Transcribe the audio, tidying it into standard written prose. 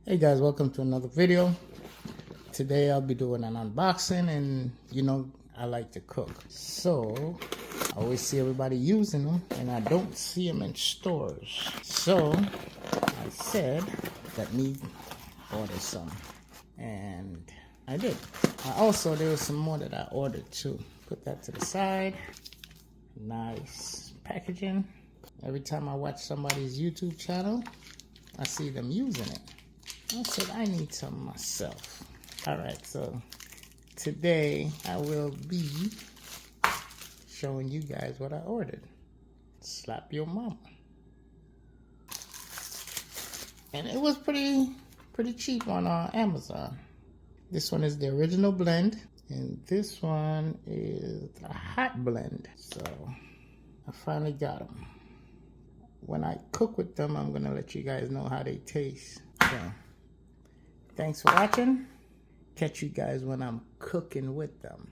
Hey guys, welcome to another video. Today I'll be doing an unboxing, and you know I like to cook, so I always see everybody using them and I don't see them in stores. So I said, let me order some, and I did. There was some more that I ordered too. Put that to the side. Nice packaging. Every time I watch somebody's YouTube channel, I see them using it. I said, I need some myself. Alright, so today I will be showing you guys what I ordered. Slap your mama. And it was pretty cheap on Amazon. This one is the original blend, and this one is a hot blend. So I finally got them. When I cook with them, I'm gonna let you guys know how they taste. So thanks for watching. Catch you guys when I'm cooking with them.